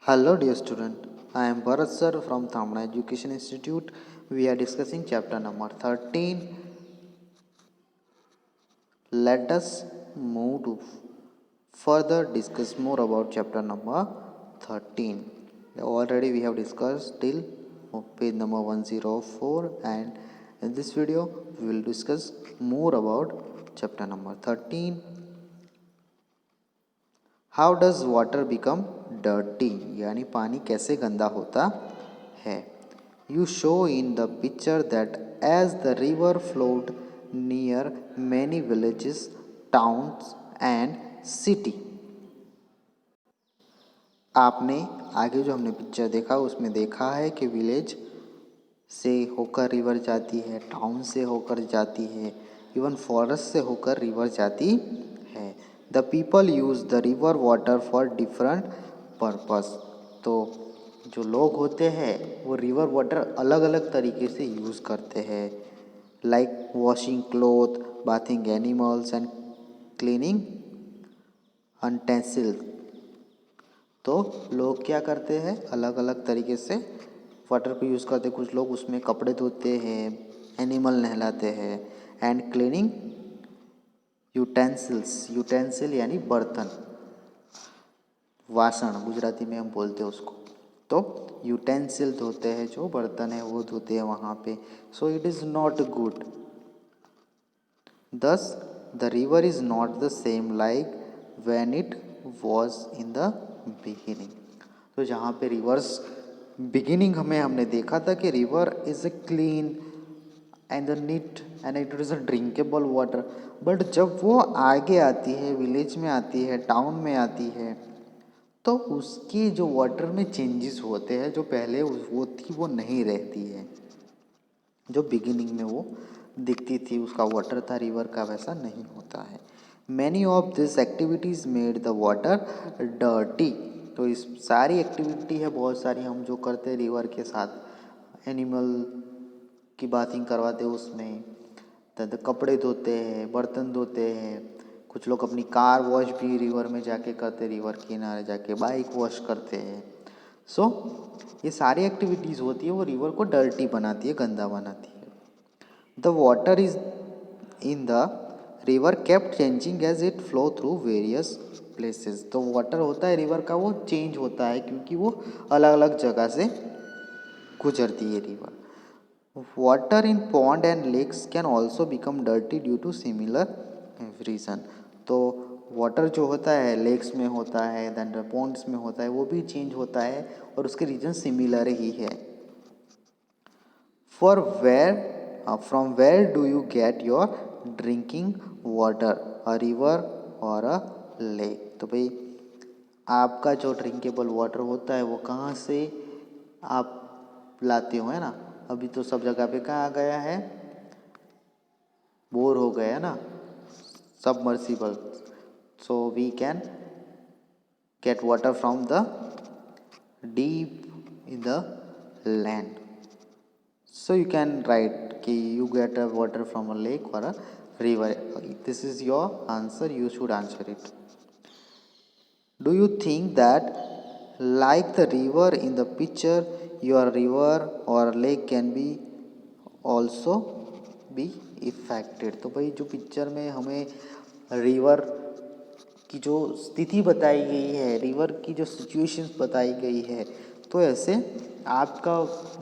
Hello, dear student. I am Bharat sir from Thamna Education Institute. We are discussing chapter number 13. Let us move to further discuss more about chapter number 13. Already we have discussed till page number 104, and in this video we will discuss more about chapter number 13. How does water become dirty, यानी पानी कैसे गंदा होता है. You show in the picture that as the river flowed near many villages, towns and city. आपने आगे जो हमने पिक्चर देखा उसमें देखा है कि विलेज से होकर रिवर जाती है, टाउन से होकर जाती है, इवन फॉरेस्ट से होकर रिवर जाती है. The people use the river water for different purpose. तो जो लोग होते हैं वो रिवर वाटर अलग अलग तरीके से यूज़ करते हैं, like washing cloth, bathing animals and cleaning utensils. तो लोग क्या करते हैं, अलग अलग तरीके से वाटर को यूज़ करते हैं. कुछ लोग उसमें कपड़े धोते हैं, एनिमल नहलाते हैं, एंड क्लीनिंग यूटेंसिल्स. यूटेंसिल यानी बर्तन, वासण गुजराती में हम बोलते हैं उसको. तो यूटेंसिल धोते हैं, जो बर्तन है वो धोते हैं वहाँ पे. So it is not good. Thus the river is not the same like when it was in the beginning. तो जहाँ पे रिवर्स बिगिनिंग में हमने देखा था कि river is a clean and the neat and it is a drinkable water. But जब वो आगे आती है, विलेज में आती है, टाउन में आती है, तो उसकी जो वाटर में चेंजेस होते हैं, जो पहले वो थी वो नहीं रहती है. जो बिगिनिंग में वो दिखती थी उसका वाटर था रिवर का, वैसा नहीं होता है. Many of this activities made the water dirty. तो इस सारी एक्टिविटी है, बहुत सारी हम जो करते हैं रिवर के साथ, एनिमल की बाथिंग करवाते हैं उसमें, तो कपड़े धोते हैं, बर्तन धोते हैं. कुछ लोग अपनी कार वॉश भी रिवर में जाके करते, रिवर किनारे जाके बाइक वॉश करते हैं. सो ये सारी एक्टिविटीज़ होती है वो रिवर को डर्टी बनाती है, गंदा बनाती है. The water is in the river kept changing as it flow through various places. तो वाटर होता है रिवर का, वो चेंज होता है क्योंकि वो अलग अलग जगह से गुजरती है river. Water in pond and lakes can also become dirty due to similar reason. तो वाटर जो होता है लेक्स में होता है, देन पॉन्ड्स में होता है, वो भी चेंज होता है और उसके रीजन सिमिलर ही है. For where from where do you get your drinking water, a river और अ लेक. तो भाई आपका जो ड्रिंकेबल वाटर होता है वो कहाँ से आप लाते हो, है ना. अभी तो सब जगह पे कहाँ आ गया है, बोर हो गया है ना, submersible. So we can get water from the deep in the land. So you can write कि you get a water from a lake or a river. This is your answer, you should answer it. Do you think that like the river in the picture, your river or lake can be also be affected. तो भाई जो picture में हमें river की जो स्थिति बताई गई है, रिवर की जो सिचुएशंस बताई गई है, तो ऐसे आपका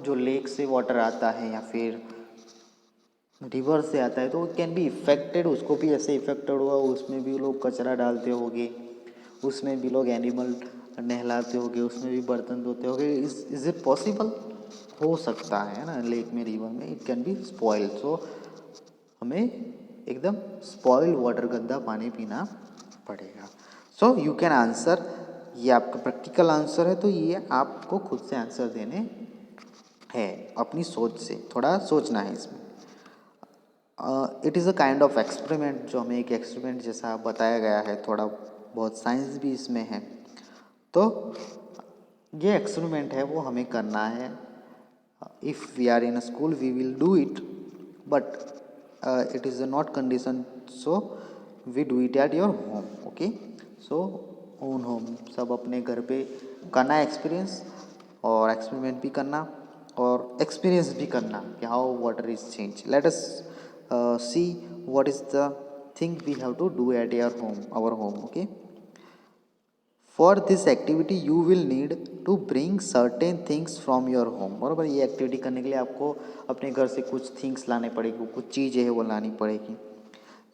जो लेक से वाटर आता है या फिर रिवर से आता है तो कैन बी इफेक्टेड. उसको भी ऐसे इफेक्टेड हुआ, उसमें भी लोग कचरा डालते होंगे, उसमें भी लोग एनिमल नहलाते होंगे, उसमें भी बर्तन धोते होंगे. Is it possible? हो सकता है ना, लेक में रिवर में इट कैन बी स्पॉइल. सो हमें एकदम स्पॉइल वाटर, गंदा पानी पीना पड़ेगा. So you can answer. ये आपका प्रैक्टिकल आंसर है, तो ये आपको खुद से आंसर देने हैं, अपनी सोच से थोड़ा सोचना है इसमें. It is a kind of experiment, जो हमें एक एक्सपेरिमेंट जैसा बताया गया है, थोड़ा बहुत साइंस भी इसमें है. तो ये एक्सपेरिमेंट है वो हमें करना है. If we are in a school we will do it, but it is a not condition, so we do it at your home. Okay, so own home, सब अपने घर पे करना है एक्सपीरियंस, और एक्सपेरिमेंट भी करना और एक्सपीरियंस भी करना कि how water is change. Let us see what is the thing we have to do at our home. Okay, for this activity you will need to bring certain things from your home. बराबर, ये activity करने के लिए आपको अपने घर से कुछ थिंग्स लाने पड़ेगी, कुछ चीज़ें है वो लानी पड़ेगी.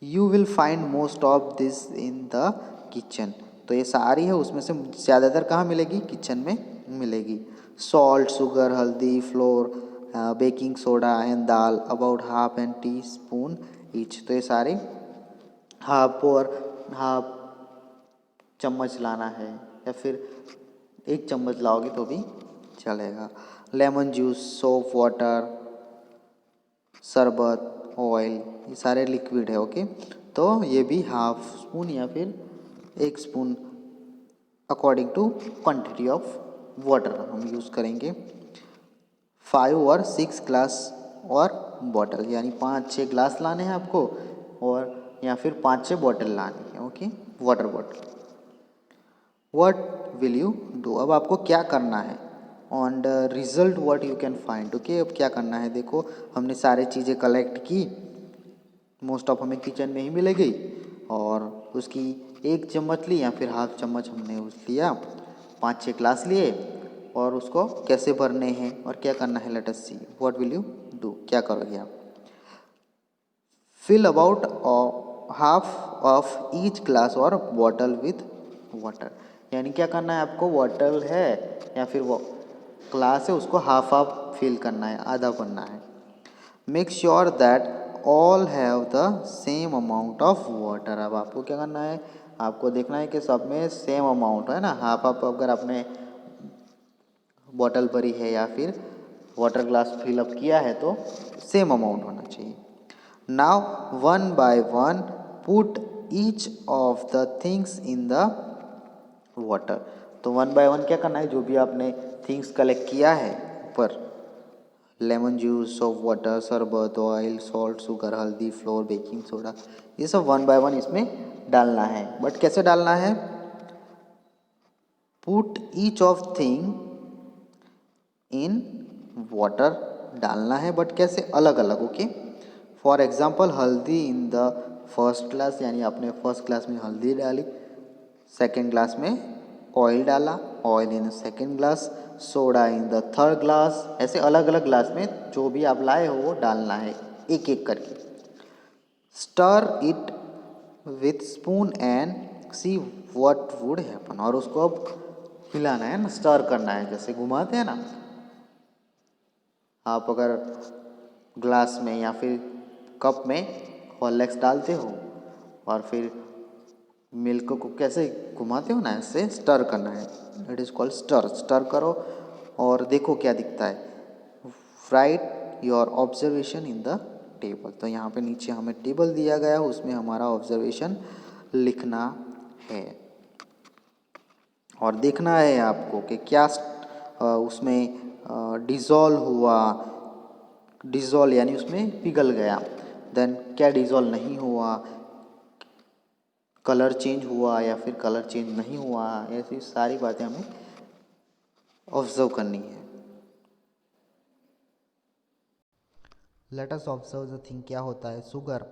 You will find most of this in the kitchen. तो ये सारी है उसमें से ज़्यादातर कहाँ मिलेगी? किचन में मिलेगी. सॉल्ट, शुगर, हल्दी, floor, baking soda and dal about half and tea spoon each. तो ये सारे हाफ और हाफ चम्मच लाना है, या फिर एक चम्मच लाओगे तो भी चलेगा. लेमन जूस, सोप वाटर, शरबत, ऑयल, ये सारे लिक्विड है. ओके, तो ये भी हाफ स्पून या फिर एक spoon according to quantity of water हम यूज़ करेंगे. 5 और 6 ग्लास और बॉटल, यानी 5-6 ग्लास लाने हैं आपको, और या फिर 5-6 बॉटल लानी है. Okay, water bottle. What will you do? अब आपको क्या करना है? On the result what you can find. Okay, अब क्या करना है? देखो, हमने सारी चीज़ें कलेक्ट की, मोस्ट ऑफ हमें किचन में ही मिलेगी, और उसकी एक चम्मच ली या फिर हाफ चम्मच हमने उस लिया, 5-6 ग्लास लिए, और उसको कैसे भरने हैं और क्या करना है? Late us see what will you do. क्या करोगे आप? Fill about half of each glass और बॉटल विथ वाटर. यानी क्या करना है आपको? बॉटल है या फिर वो ग्लास है, उसको हाफ हाफ फिल करना है, आधा करना है. Make sure that all have the same amount of water. अब आपको क्या करना है? आपको देखना है कि सब में सेम अमाउंट है ना, हाफ हाफ. अगर आपने बॉटल भरी है या फिर वाटर ग्लास फिलअप किया है तो सेम अमाउंट होना चाहिए. Now one by one put each of the things in the water. तो वन बाय वन क्या करना है? जो भी आपने थिंग्स कलेक्ट किया है ऊपर, लेमन जूस, सोप वाटर, शरबत, ऑयल, सॉल्ट, शुगर, हल्दी, फ्लोर, बेकिंग सोडा, ये सब वन बाय वन इसमें डालना है. बट कैसे डालना है? Put each of thing in water डालना है, बट कैसे? अलग अलग. ओके, फॉर एग्जाम्पल हल्दी इन द फर्स्ट ग्लास, यानी आपने फर्स्ट ग्लास में हल्दी डाली, सेकेंड ग्लास में ऑयल डाला, oil in second glass, soda in the third glass. ऐसे अलग अलग ग्लास में जो भी आप लाए हो वो डालना है, एक एक करके. Stir it with spoon and see what would happen. और उसको अब हिलाना है ना, स्टर करना है, जैसे घुमाते हैं ना. आप अगर ग्लास में या फिर कप में हॉर्लिक्स डालते हो और फिर मिल्क को कैसे घुमाते हो ना, ऐसे स्टर करना है. It is called stir. Stir करो और देखो क्या दिखता है. Write your observation in the table. तो यहाँ पे नीचे हमें टेबल दिया गया है, उसमें हमारा ऑब्जर्वेशन लिखना है, और देखना है आपको कि क्या उसमें डिज़ोल्व हुआ. डिज़ोल्व यानी उसमें पिघल गया. देन क्या डिज़ोल्व नहीं हुआ, कलर चेंज हुआ या फिर कलर चेंज नहीं हुआ. ऐसी सारी बातें हमें ऑब्जर्व करनी है. Let us observe the thing. क्या होता है? शुगर.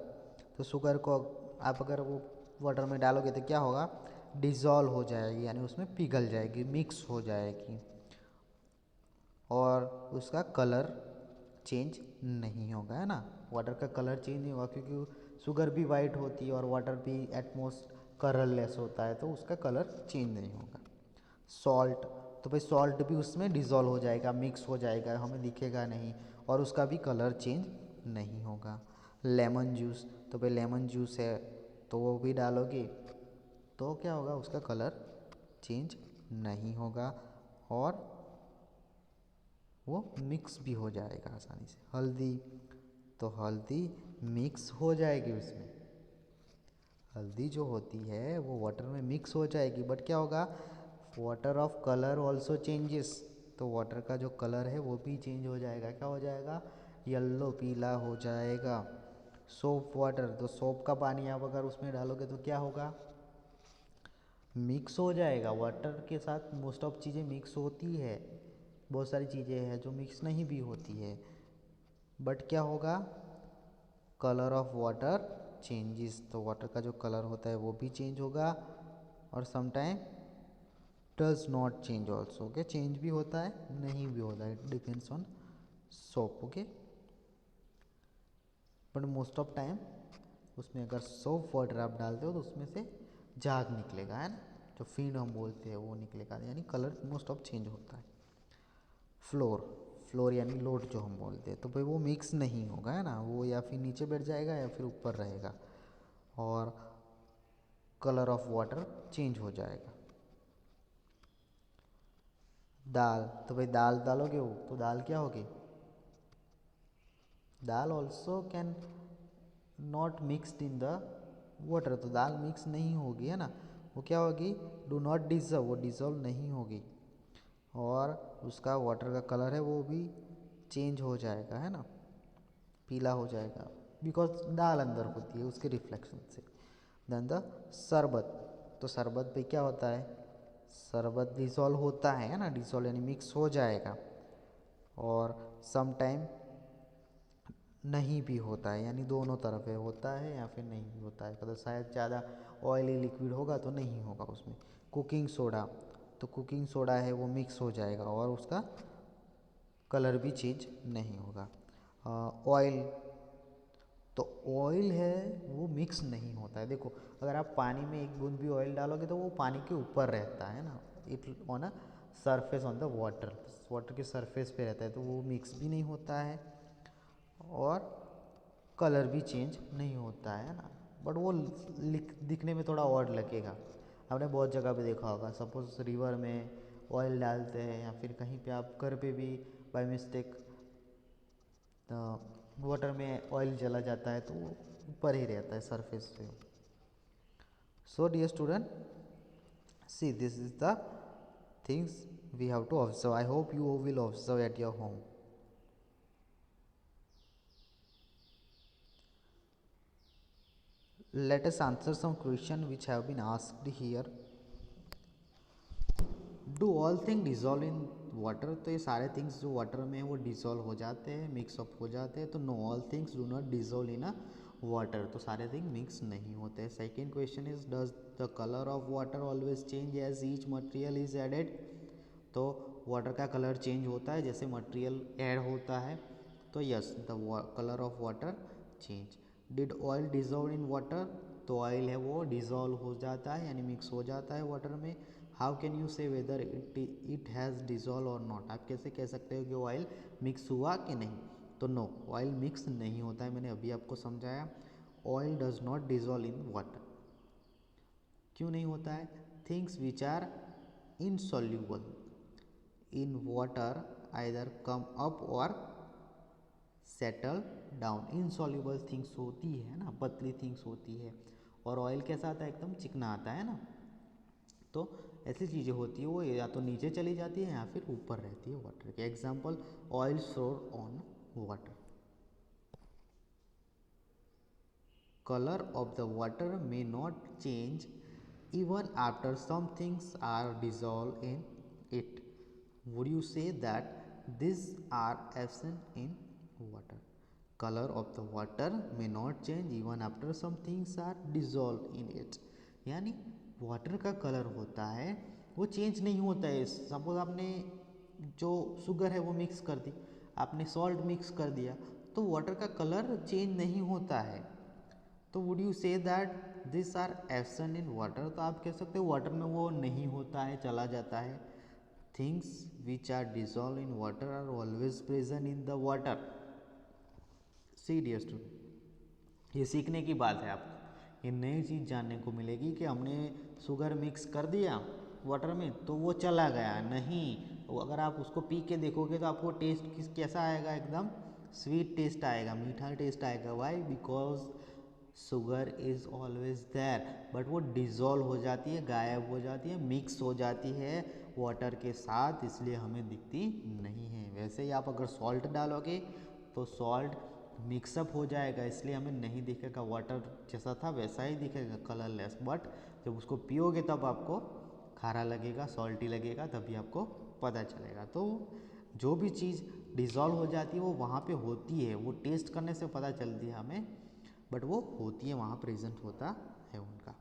तो शुगर को आप अगर वो वाटर में डालोगे तो क्या होगा? डिज़ोल्व हो जाएगी, यानी उसमें पिघल जाएगी, मिक्स हो जाएगी, और उसका कलर चेंज नहीं होगा, है ना. वाटर का कलर चेंज नहीं होगा, क्योंकि शुगर भी वाइट होती है और वाटर भी एटमोस्ट कलरलेस होता है, तो उसका कलर चेंज नहीं होगा. सॉल्ट. तो भाई सॉल्ट भी उसमें डिज़ोल्व हो जाएगा, मिक्स हो जाएगा, हमें दिखेगा नहीं, और उसका भी कलर चेंज नहीं होगा. Lemon juice. तो भाई लेमन जूस है तो वो भी डालोगे तो क्या होगा? उसका कलर चेंज नहीं होगा, और वो मिक्स भी हो जाएगा आसानी से. हल्दी. तो हल्दी मिक्स हो जाएगी उसमें. हल्दी जो होती है वो वाटर में मिक्स हो जाएगी, बट क्या होगा? Water of colour also changes. तो वाटर का जो कलर है वो भी चेंज हो जाएगा. क्या हो जाएगा? येल्लो, पीला हो जाएगा. Soap water. तो सोप का पानी आप अगर उसमें डालोगे तो क्या होगा? मिक्स हो जाएगा, वाटर के साथ मोस्ट ऑफ चीज़ें मिक्स होती है, बहुत सारी चीज़ें हैं जो मिक्स नहीं भी होती है, बट क्या होगा, कलर ऑफ वाटर चेंजेस, तो वाटर का जो कलर होता है वो भी चेंज होगा, और sometime does not change also, okay, change भी होता है नहीं भी होता है, it depends on soap, okay, but most of time उसमें अगर सोप वाटर आप डालते हो तो उसमें से झाग निकलेगा, है ना, जो फीड हम बोलते हैं वो निकलेगा, यानी कलर मोस्ट ऑफ चेंज होता है। फ्लोर, फ्लोर यानी लोड जो हम बोलते हैं, तो भाई वो मिक्स नहीं होगा, है ना, वो या फिर नीचे बैठ जाएगा या फिर ऊपर रहेगा, और कलर ऑफ वाटर चेंज हो जाएगा। दाल, तो भाई दाल डालोगे वो तो दाल क्या होगी, dal also can not mixed in the water, तो दाल मिक्स नहीं होगी, है ना, वो क्या होगी, डू नॉट डिजॉल्व, वो डिजॉल्व नहीं होगी, और उसका वाटर का कलर है वो भी चेंज हो जाएगा, है ना, पीला हो जाएगा, बिकॉज दाल अंदर होती है उसके रिफ्लेक्शन से। देन द शरबत, तो शरबत पे क्या होता है, शरबत डिसॉल्व होता है ना, डिसॉल्व यानी मिक्स हो जाएगा, और सम टाइम नहीं भी होता है, यानी दोनों तरफ है, होता है या फिर नहीं भी होता है, तो शायद ज़्यादा ऑयली लिक्विड होगा तो नहीं होगा उसमें। कुकिंग सोडा, तो कुकिंग सोडा है वो मिक्स हो जाएगा और उसका कलर भी चेंज नहीं होगा। ऑयल, तो ऑयल है वो मिक्स नहीं होता है, देखो अगर आप पानी में एक बूंद भी ऑयल डालोगे तो वो पानी के ऊपर रहता है ना, it on a surface on the water, water के सरफेस पे रहता है, तो वो मिक्स भी नहीं होता है और कलर भी चेंज नहीं होता है ना, बट वो दिखने में थोड़ा ऑड लगेगा। आपने बहुत जगह पे देखा होगा, सपोज रिवर में ऑयल डालते हैं या फिर कहीं पे आप घर पे भी बाय मिस्टेक वाटर में ऑयल चला जाता है तो वो ऊपर ही रहता है सरफेस से। So dear student, see this is the things we have to observe, I hope you will observe at your home. Let us answer some questions which have been asked here. Do all things dissolve in water? तो ये सारे things जो water में है वो dissolve हो जाते हैं, मिक्स अप हो जाते हैं, तो no, all things do not dissolve in a water, तो सारे थिंग मिक्स नहीं होते हैं। Second question is, does the colour of water always change as each material is added? तो वाटर का कलर चेंज होता है जैसे मटेरियल ऐड होता है, तो yes, the colour of water change. Did oil dissolve in water? तो oil है वो डिजॉल्व हो जाता है यानी मिक्स हो जाता है वाटर में। हाउ कैन यू से वेदर इट हैज़ डिजॉल्व और नॉट? आप कैसे कह सकते हो कि ऑयल मिक्स हुआ कि नहीं? तो नो, ऑयल मिक्स नहीं होता है, मैंने अभी आपको समझाया। Oil does not dissolve in water. क्यों नहीं होता है? Things which are insoluble in water either come up और सेटल डाउन। इनसॉल्यूबल थिंग्स होती है ना, पतली थिंग्स होती है, और ऑयल कैसा आता है, एकदम चिकना आता है ना, तो ऐसी चीज़ें होती है वो या तो नीचे चली जाती है या फिर ऊपर रहती है वाटर के। Example, oil floor on water. Colour of the water may not change even after some things are dissolved in it. Would you say that these are absent in water? Color of the water may not change even after some things are dissolved in it. यानी water का colour होता है वो change नहीं होता है। Suppose आपने जो शुगर है वो मिक्स कर दी, आपने सॉल्ट मिक्स कर दिया, तो वाटर का कलर चेंज नहीं होता है। तो would you say that this are absent in water? तो आप कह सकते हो वाटर में वो नहीं होता है, चला जाता है। Things which are dissolve in water are always present in the water. See dear student, ये सीखने की बात है आपको, ये नई चीज़ जानने को मिलेगी कि हमने शुगर मिक्स कर दिया वाटर में तो वो चला गया, नहीं। वो अगर आप उसको पी के देखोगे तो आपको टेस्ट कैसा आएगा, एकदम स्वीट टेस्ट आएगा, मीठा टेस्ट आएगा। Why? Because sugar is always there, but वो डिज़ोल्व हो जाती है, गायब हो जाती है, मिक्स हो जाती है वाटर के साथ, इसलिए हमें दिखती नहीं है। वैसे ही आप अगर सॉल्ट डालोगे तो सॉल्ट मिक्सअप हो जाएगा, इसलिए हमें नहीं दिखेगा, वाटर जैसा था वैसा ही दिखेगा, कलरलेस। बट जब उसको पियोगे तब आपको खारा लगेगा, सॉल्टी लगेगा, तभी आपको पता चलेगा। तो जो भी चीज़ डिज़ोल्व हो जाती है वो वहाँ पे होती है, वो टेस्ट करने से पता चलती है हमें, बट वो होती है, वहाँ प्रेजेंट होता है उनका।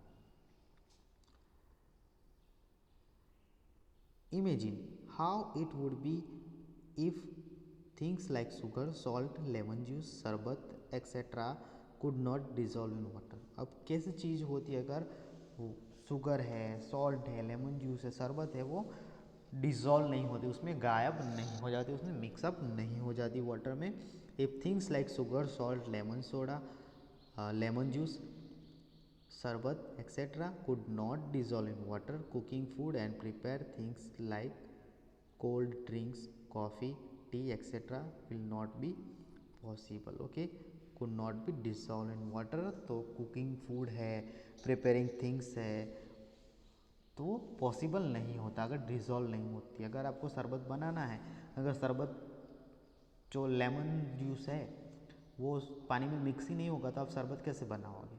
Imagine how it would be if things like sugar, salt, lemon juice, शरबत etc. could not dissolve in water। अब कैसी चीज़ होती है अगर वो शुगर है, सॉल्ट है, लेमन जूस है, शरबत है, वो डिज़ोल्व नहीं होती, उसमें गायब नहीं हो जाती, उसमें मिक्सअप नहीं हो जाती वाटर में। If things like sugar, salt, lemon soda, lemon juice, शरबत etc. could not dissolve in water, cooking food and prepare things like cold drinks, coffee, tea etc. will not be possible। okay, could not be dissolved in water। तो cooking food है, preparing things है, तो वो possible नहीं होता अगर dissolve नहीं होती। अगर आपको शरबत बनाना है, अगर शरबत जो लेमन जूस है वो पानी में मिक्स ही नहीं होगा तो आप शरबत कैसे बनाओगे।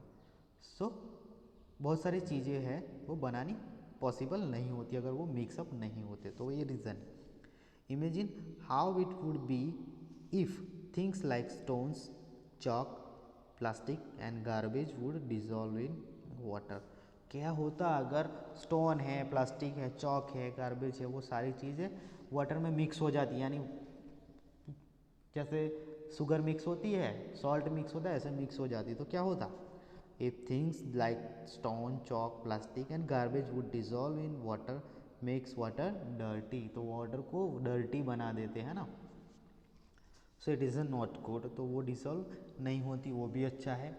सो बहुत सारी चीज़ें हैं वो बनानी पॉसिबल नहीं होती अगर वो मिक्सअप नहीं होते, तो ये reason. Imagine how it would be if things like stones, chalk, plastic and garbage would dissolve in water. क्या होता अगर स्टोन है, प्लास्टिक है, चॉक है, गार्बेज है, वो सारी चीज़ें वाटर में मिक्स हो जाती, यानी जैसे शुगर मिक्स होती है, सॉल्ट मिक्स होता है, ऐसे मिक्स हो जाती, तो क्या होता। If things like stone, chalk, plastic and garbage would dissolve in water makes water dirty. तो वाटर को डर्टी बना देते हैं ना, सो इट इज़ नॉट गुड। तो वो डिज़ोल्व नहीं होती, वो भी अच्छा है,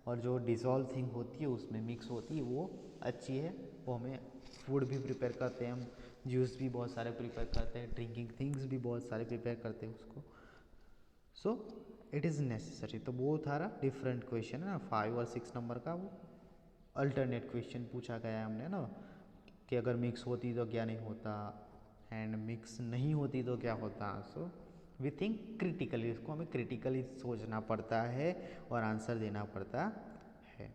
और जो डिज़ोल्व थिंग होती है उसमें मिक्स होती है वो अच्छी है। वो हमें फूड भी प्रिपेयर करते हैं, हम जूस भी बहुत सारे प्रिपेयर करते हैं, ड्रिंकिंग थिंग्स भी बहुत सारे प्रिपेयर करते हैं उसको। सो इट इज़ नेसेसरी। तो वो थारा डिफरेंट क्वेश्चन है ना, 5 और 6 नंबर का वो अल्टरनेट क्वेश्चन पूछा गया है हमने ना, कि अगर मिक्स होती तो क्या नहीं होता, एंड मिक्स नहीं होती तो क्या होता। सो वी थिंक क्रिटिकली, इसको हमें क्रिटिकली सोचना पड़ता है और आंसर देना पड़ता है।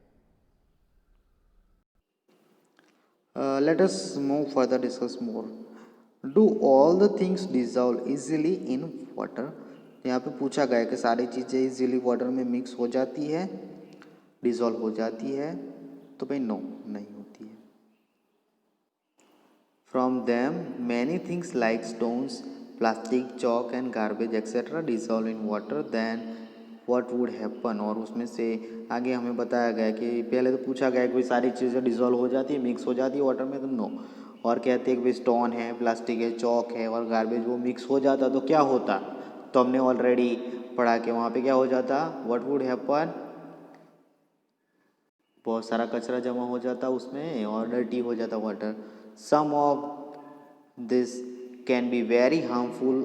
Let us move further, discuss more. Do all the things dissolve easily in water? यहाँ पे पूछा गया है कि सारी चीज़ें इजीली वाटर में मिक्स हो जाती है, डिसॉल्व हो जाती है, तो भाई नो, नहीं होती है। From them many things like stones, plastic, chalk and garbage etc. dissolve in water, then what would happen। और उसमें से आगे हमें बताया गया कि पहले तो पूछा गया कि सारी चीज़ें डिसॉल्व हो जाती है, मिक्स हो जाती है वाटर में, तो नो। और कहते हैं कि स्टोन है, प्लास्टिक है, चौक है और गार्बेज वो मिक्स हो जाता तो क्या होता। तो हमने ऑलरेडी पढ़ा कि वहाँ पे क्या हो जाता, व्हाट वुड हैपन, बहुत सारा कचरा जमा हो जाता उसमें और डर्टी हो जाता water. Some of this can be very harmful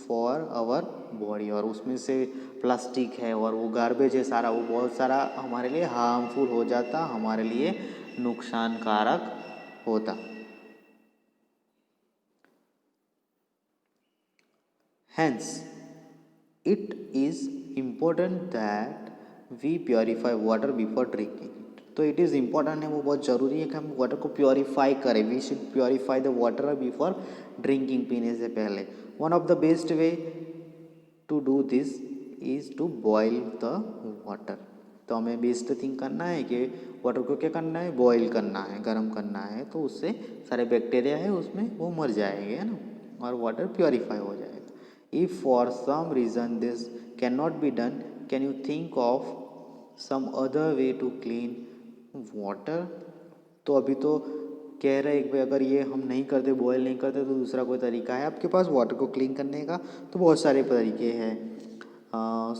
for our body. और उसमें से प्लास्टिक है और वो गार्बेज है सारा, वो बहुत सारा हमारे लिए हार्मफुल हो जाता, हमारे लिए नुकसानकारक होता। Hence, it is important that we purify water before drinking it। तो इट इज़ इम्पॉर्टेंट है, वो बहुत ज़रूरी है कि हम वाटर को प्योरीफाई करें। We should purify the water before drinking, पीने से पहले। One of the best way to do this is to boil the water. तो हमें बेस्ट थिंग करना है कि वाटर को क्या करना है, बॉयल करना है, गर्म करना है, तो उससे सारे बैक्टीरिया है उसमें वो मर जाएंगे, है ना, और वाटर प्योरीफाई हो जाएगा। If for some reason this cannot be done, can you think of some other way to clean water? तो अभी तो कह रहे हैं कि अगर ये हम नहीं करते, बॉयल नहीं करते, तो दूसरा कोई तरीका है आपके पास वाटर को क्लीन करने का। तो बहुत सारे तरीके हैं।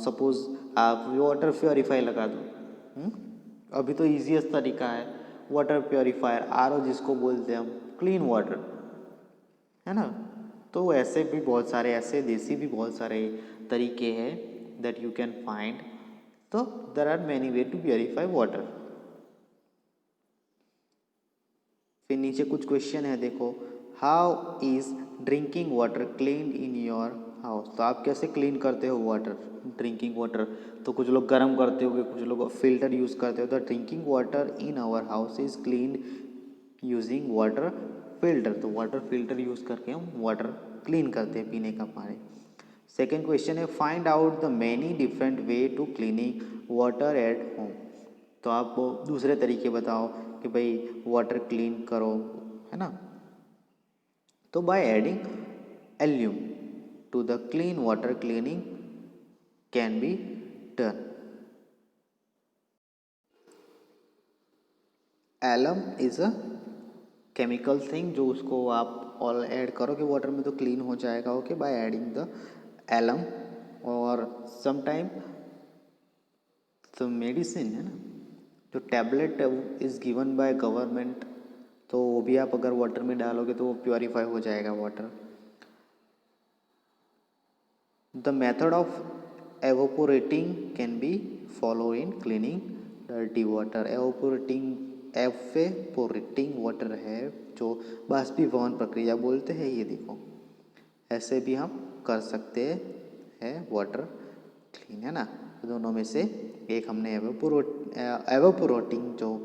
सपोज़ आप वाटर प्योरीफाई लगा दो। अभी तो ईजीएस्ट तरीका है वाटर प्योरीफायर, आरओ जिसको बोलते हैं हम, क्लीन वाटर, है ना। तो ऐसे भी बहुत सारे, ऐसे देसी भी बहुत सारे तरीके हैं दैट यू कैन फाइंड। तो there are many way to purify water. फिर नीचे कुछ क्वेश्चन है, देखो। How is drinking water clean in your house. तो आप कैसे क्लीन करते हो वाटर, ड्रिंकिंग वाटर? तो कुछ लोग गर्म करते होंगे, कुछ लोग फिल्टर यूज़ करते हो। The drinking water in our house is clean using water filter. तो वाटर फिल्टर यूज़ करके हम वाटर क्लीन करते हैं, पीने का पानी। सेकेंड क्वेश्चन है find out the many different way to cleaning water at home. तो आप दूसरे तरीके बताओ कि भाई वाटर क्लीन करो, है ना। तो by adding alum to the clean water cleaning can be done. Alum is a chemical thing, जो उसको आप ऑल ऐड करोगे वाटर में तो क्लीन हो जाएगा। Okay, by adding the alum. और समटाइम तो मेडिसिन है ना, जो tablet is given by government, तो वो भी आप अगर वाटर में डालोगे तो वो प्योरीफाई हो जाएगा water. The method of evaporating can be follow in cleaning dirty water. Evaporating water है जो बाष्पीभवन प्रक्रिया बोलते हैं, ये देखो ऐसे भी हम कर सकते हैं वाटर क्लीन, है ना। तो दोनों में से एक हमने एवेपोरेटिंग जो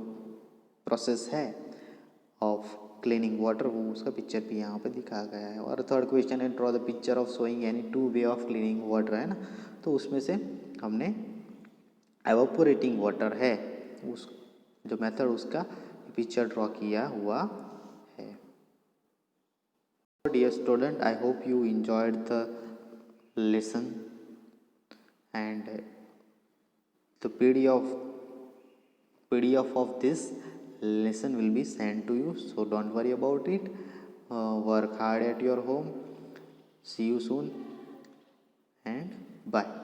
प्रोसेस है ऑफ क्लीनिंग वाटर, वो उसका पिक्चर भी यहाँ पे दिखाया गया है। और थर्ड क्वेश्चन है draw the picture of showing any two way of cleaning water, है ना। तो उसमें से हमने एवेपोरेटिंग वाटर है उस जो मेथड, उसका पिक्चर ड्रॉ किया हुआ है। Dear student, I hope you enjoyed the lesson, and the PDF of this lesson will be sent to you, so don't worry about it. Work hard at your home. See you soon and bye.